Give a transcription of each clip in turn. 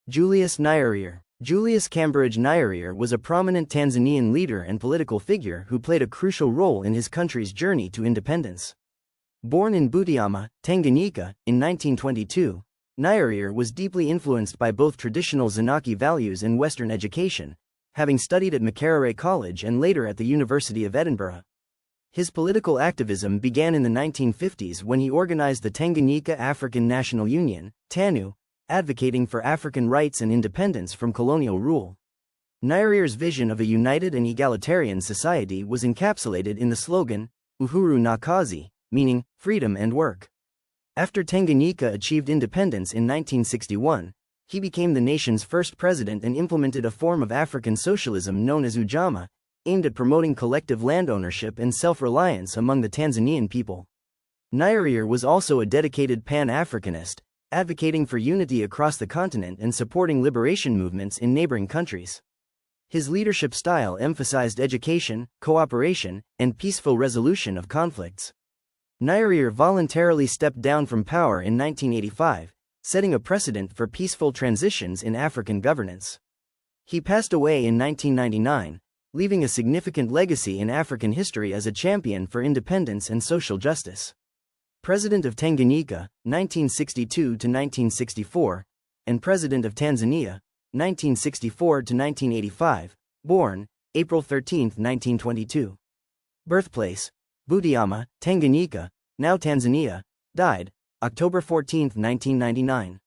Julius Nyerere. Julius Nyerere was a prominent Tanzanian leader and political figure who played a crucial role in his country's journey to independence. Born in Butiama, Tanganyika, in 1922, Nyerere was deeply influenced by both traditional Zanaki values and Western education, having studied at Makerere College and later at the University of Edinburgh. His political activism began in the 1950s when he organized the Tanganyika African National Union, TANU, advocating for African rights and independence from colonial rule. Nyerere's vision of a united and egalitarian society was encapsulated in the slogan, Uhuru na Kazi, meaning freedom and work. After Tanganyika achieved independence in 1961, he became the nation's first president and implemented a form of African socialism known as Ujamaa, aimed at promoting collective land ownership and self-reliance among the Tanzanian people. Nyerere was also a dedicated Pan-Africanist, advocating for unity across the continent and supporting liberation movements in neighboring countries. His leadership style emphasized education, cooperation, and peaceful resolution of conflicts. Nyerere voluntarily stepped down from power in 1985, setting a precedent for peaceful transitions in African governance. He passed away in 1999, leaving a significant legacy in African history as a champion for independence and social justice. President of Tanganyika, 1962 to 1964, and President of Tanzania, 1964 to 1985, born April 13, 1922. Birthplace: Butiama, Tanganyika, now Tanzania, died October 14, 1999.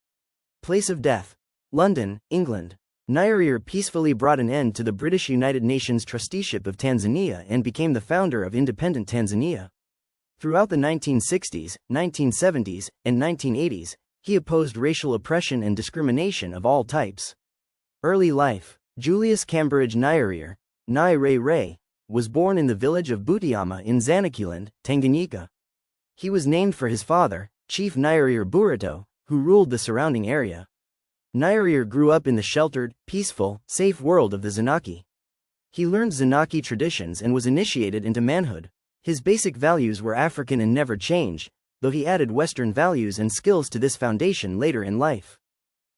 Place of death: London, England. Nyerere peacefully brought an end to the British United Nations trusteeship of Tanzania and became the founder of independent Tanzania. Throughout the 1960s, 1970s, and 1980s, he opposed racial oppression and discrimination of all types. Early life: Julius Nyerere, Nyerere, was born in the village of Butiama in Zanakiland, Tanganyika. He was named for his father, Chief Nyerere Burito, who ruled the surrounding area. Nyerere grew up in the sheltered, peaceful, safe world of the Zanaki. He learned Zanaki traditions and was initiated into manhood. His basic values were African and never changed, though he added Western values and skills to this foundation later in life.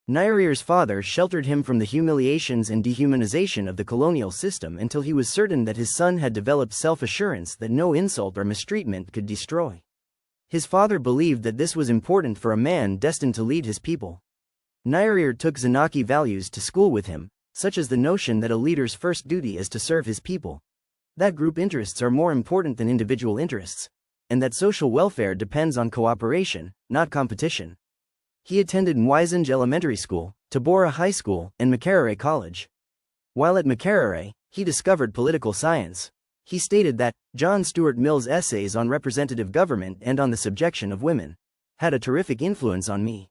Nyerere's father sheltered him from the humiliations and dehumanization of the colonial system until he was certain that his son had developed self-assurance that no insult or mistreatment could destroy. His father believed that this was important for a man destined to lead his people. Nyerere took Zanaki values to school with him, such as the notion that a leader's first duty is to serve his people, that group interests are more important than individual interests, and that social welfare depends on cooperation, not competition. He attended Mwizinj Elementary School, Tabora High School, and Makerere College. While at Makerere, he discovered political science. He stated that John Stuart Mill's essays on representative government and on the subjection of women had a terrific influence on me.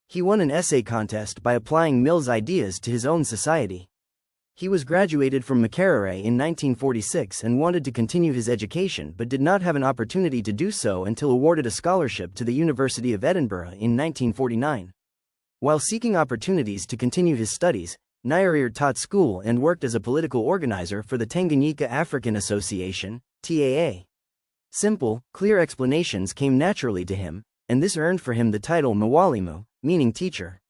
He won an essay contest by applying Mill's ideas to his own society. He was graduated from Makerere in 1946 and wanted to continue his education but did not have an opportunity to do so until awarded a scholarship to the University of Edinburgh in 1949. While seeking opportunities to continue his studies, Nyerere taught school and worked as a political organizer for the Tanganyika African Association, TAA. Simple, clear explanations came naturally to him, and this earned for him the title Mwalimu, meaning teacher.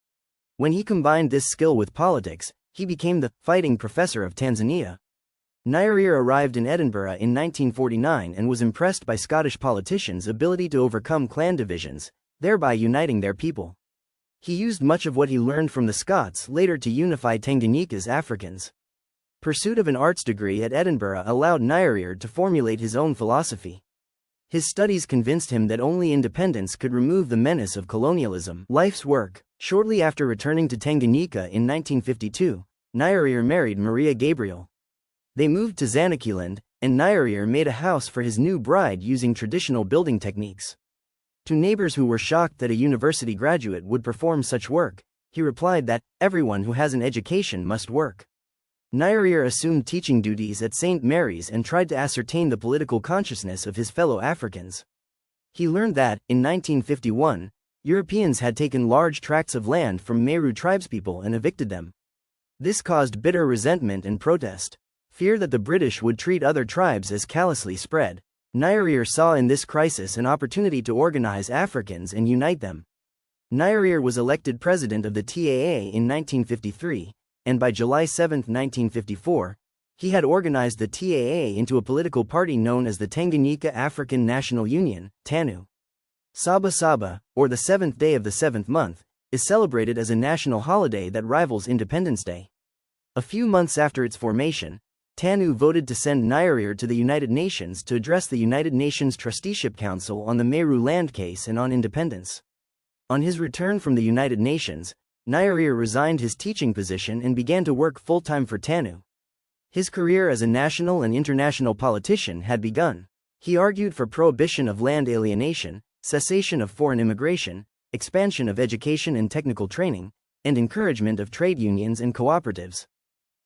When he combined this skill with politics, he became the fighting professor of Tanzania. Nyerere arrived in Edinburgh in 1949 and was impressed by Scottish politicians' ability to overcome clan divisions, thereby uniting their people. He used much of what he learned from the Scots later to unify Tanganyika's Africans. Pursuit of an arts degree at Edinburgh allowed Nyerere to formulate his own philosophy. His studies convinced him that only independence could remove the menace of colonialism. Life's work: shortly after returning to Tanganyika in 1952, Nyerere married Maria Gabriel. They moved to Zanakiland, and Nyerere made a house for his new bride using traditional building techniques. To neighbors who were shocked that a university graduate would perform such work, he replied that everyone who has an education must work. Nyerere assumed teaching duties at St. Mary's and tried to ascertain the political consciousness of his fellow Africans. He learned that, in 1951, Europeans had taken large tracts of land from Meru tribespeople and evicted them. This caused bitter resentment and protest. Fear that the British would treat other tribes as callously spread. Nyerere saw in this crisis an opportunity to organize Africans and unite them. Nyerere was elected president of the TAA in 1953, and by July 7, 1954, he had organized the TAA into a political party known as the Tanganyika African National Union, TANU. Saba Saba, or the 7th day of the 7th month, is celebrated as a national holiday that rivals Independence Day. A few months after its formation, TANU voted to send Nyerere to the United Nations to address the United Nations Trusteeship Council on the Meru land case and on independence. On his return from the United Nations, Nyerere resigned his teaching position and began to work full-time for TANU. His career as a national and international politician had begun. He argued for prohibition of land alienation, cessation of foreign immigration, expansion of education and technical training, and encouragement of trade unions and cooperatives.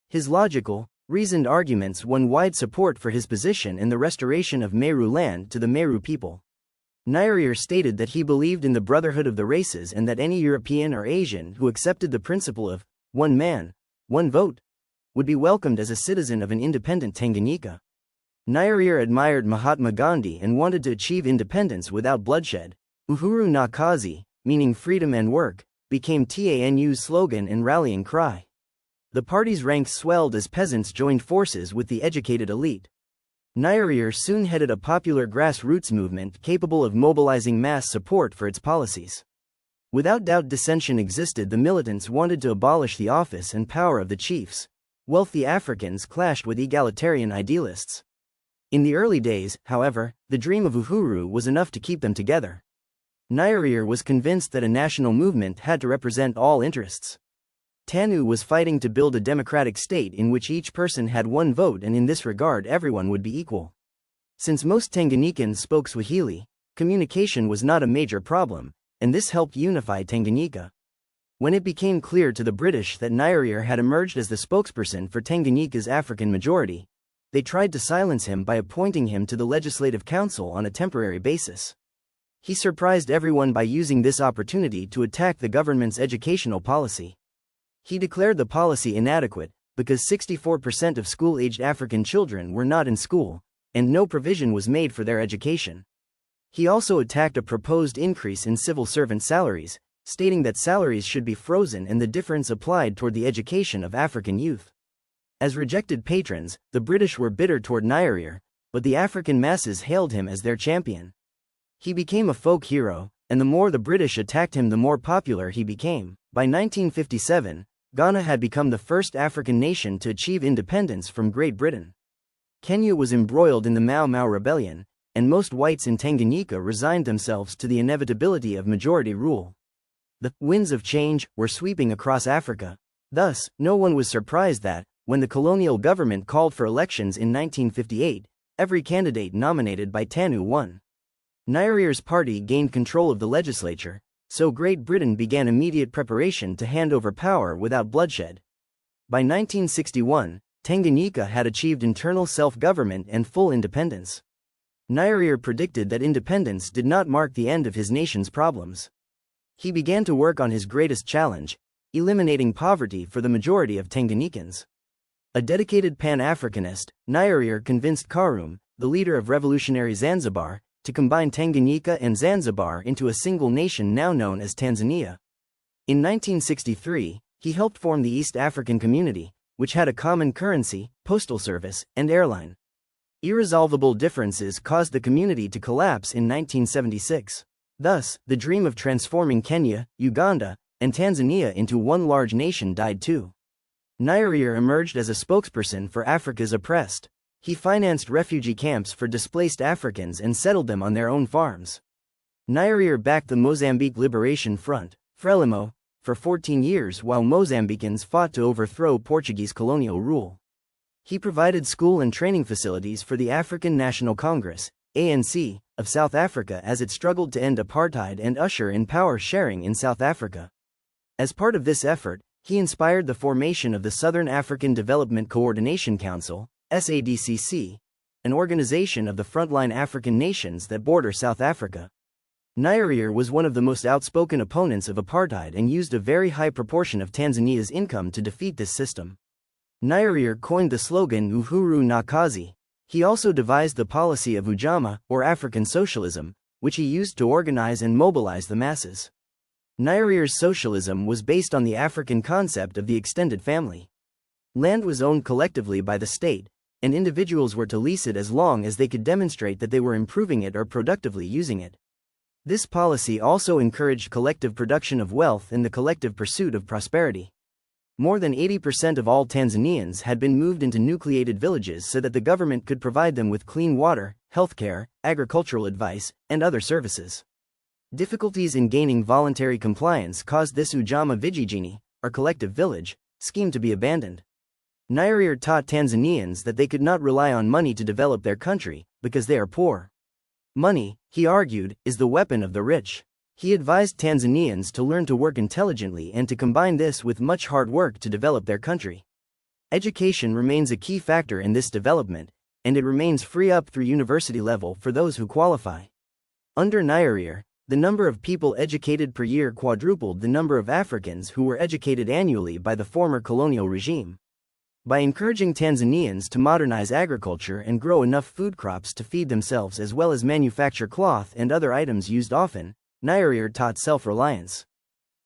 His logical, reasoned arguments won wide support for his position in the restoration of Meru land to the Meru people. Nyerere stated that he believed in the brotherhood of the races and that any European or Asian who accepted the principle of one man, one vote, would be welcomed as a citizen of an independent Tanganyika. Nyerere admired Mahatma Gandhi and wanted to achieve independence without bloodshed. Uhuru na Kazi, meaning freedom and work, became TANU's slogan and rallying cry. The party's ranks swelled as peasants joined forces with the educated elite. Nyerere soon headed a popular grassroots movement capable of mobilizing mass support for its policies. Without doubt, dissension existed. The militants wanted to abolish the office and power of the chiefs. Wealthy Africans clashed with egalitarian idealists. In the early days, however, the dream of Uhuru was enough to keep them together. Nyerere was convinced that a national movement had to represent all interests. TANU was fighting to build a democratic state in which each person had one vote, and in this regard everyone would be equal. Since most Tanganyikans spoke Swahili, communication was not a major problem, and this helped unify Tanganyika. When it became clear to the British that Nyerere had emerged as the spokesperson for Tanganyika's African majority, they tried to silence him by appointing him to the Legislative Council on a temporary basis. He surprised everyone by using this opportunity to attack the government's educational policy. He declared the policy inadequate because 64% of school-aged African children were not in school, and no provision was made for their education. He also attacked a proposed increase in civil servant salaries, stating that salaries should be frozen and the difference applied toward the education of African youth. As rejected patrons, the British were bitter toward Nyerere, but the African masses hailed him as their champion. He became a folk hero, and the more the British attacked him, the more popular he became. By 1957, Ghana had become the first African nation to achieve independence from Great Britain. Kenya was embroiled in the Mau Mau Rebellion, and most whites in Tanganyika resigned themselves to the inevitability of majority rule. The winds of change were sweeping across Africa. Thus, no one was surprised that, when the colonial government called for elections in 1958, every candidate nominated by TANU won. Nyerere's party gained control of the legislature, so Great Britain began immediate preparation to hand over power without bloodshed. By 1961, Tanganyika had achieved internal self-government and full independence. Nyerere predicted that independence did not mark the end of his nation's problems. He began to work on his greatest challenge, eliminating poverty for the majority of Tanganyikans. A dedicated Pan-Africanist, Nyerere convinced Karume, the leader of revolutionary Zanzibar, to combine Tanganyika and Zanzibar into a single nation now known as Tanzania. In 1963, he helped form the East African Community, which had a common currency, postal service, and airline. Irresolvable differences caused the community to collapse in 1976. Thus, the dream of transforming Kenya, Uganda, and Tanzania into one large nation died too. Nyerere emerged as a spokesperson for Africa's oppressed. He financed refugee camps for displaced Africans and settled them on their own farms. Nyerere backed the Mozambique Liberation Front, Frelimo, for 14 years while Mozambicans fought to overthrow Portuguese colonial rule. He provided school and training facilities for the African National Congress, ANC, of South Africa as it struggled to end apartheid and usher in power sharing in South Africa. As part of this effort, he inspired the formation of the Southern African Development Coordination Council, SADCC, an organization of the frontline African nations that border South Africa. Nyerere was one of the most outspoken opponents of apartheid and used a very high proportion of Tanzania's income to defeat this system. Nyerere coined the slogan Uhuru na Kazi. He also devised the policy of Ujamaa, or African socialism, which he used to organize and mobilize the masses. Nyerere's socialism was based on the African concept of the extended family. Land was owned collectively by the state, and individuals were to lease it as long as they could demonstrate that they were improving it or productively using it. This policy also encouraged collective production of wealth and the collective pursuit of prosperity. More than 80% of all Tanzanians had been moved into nucleated villages so that the government could provide them with clean water, healthcare, agricultural advice, and other services. Difficulties in gaining voluntary compliance caused this Ujama Vijijini, or collective village, scheme to be abandoned. Nyerere taught Tanzanians that they could not rely on money to develop their country, because they are poor. Money, he argued, is the weapon of the rich. He advised Tanzanians to learn to work intelligently and to combine this with much hard work to develop their country. Education remains a key factor in this development, and it remains free up through university level for those who qualify. Under Nyerere, the number of people educated per year quadrupled the number of Africans who were educated annually by the former colonial regime. By encouraging Tanzanians to modernize agriculture and grow enough food crops to feed themselves as well as manufacture cloth and other items used often, Nyerere taught self-reliance.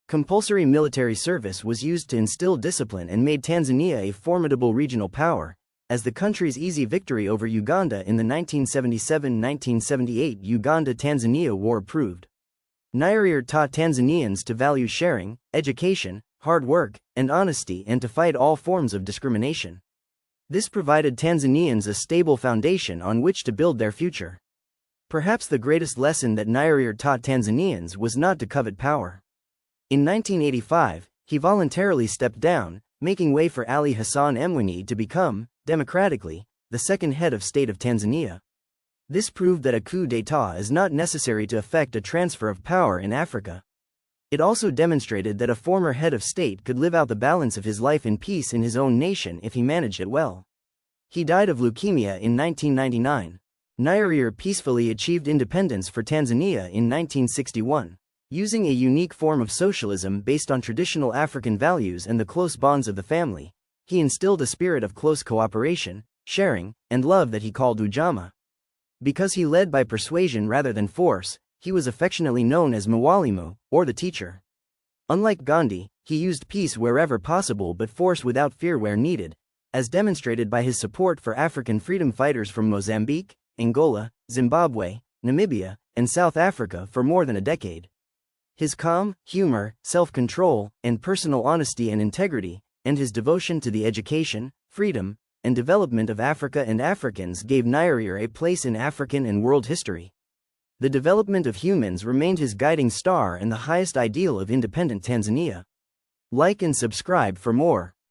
Compulsory military service was used to instill discipline and made Tanzania a formidable regional power, as the country's easy victory over Uganda in the 1977-1978 Uganda-Tanzania War proved. Nyerere taught Tanzanians to value sharing, education, hard work, and honesty and to fight all forms of discrimination. This provided Tanzanians a stable foundation on which to build their future. Perhaps the greatest lesson that Nyerere taught Tanzanians was not to covet power. In 1985, he voluntarily stepped down, making way for Ali Hassan Mwinyi to become, democratically, the second head of state of Tanzania. This proved that a coup d'état is not necessary to effect a transfer of power in Africa. It also demonstrated that a former head of state could live out the balance of his life in peace in his own nation if he managed it well. He died of leukemia in 1999. Nyerere peacefully achieved independence for Tanzania in 1961. Using a unique form of socialism based on traditional African values and the close bonds of the family, he instilled a spirit of close cooperation, sharing, and love that he called Ujama. Because he led by persuasion rather than force, he was affectionately known as Mwalimu, or the teacher. Unlike Gandhi, he used peace wherever possible but force without fear where needed, as demonstrated by his support for African freedom fighters from Mozambique, Angola, Zimbabwe, Namibia, and South Africa for more than a decade. His calm, humor, self-control, and personal honesty and integrity, and his devotion to the education, freedom, and development of Africa and Africans gave Nyerere a place in African and world history. The development of humans remained his guiding star and the highest ideal of independent Tanzania. Like and subscribe for more.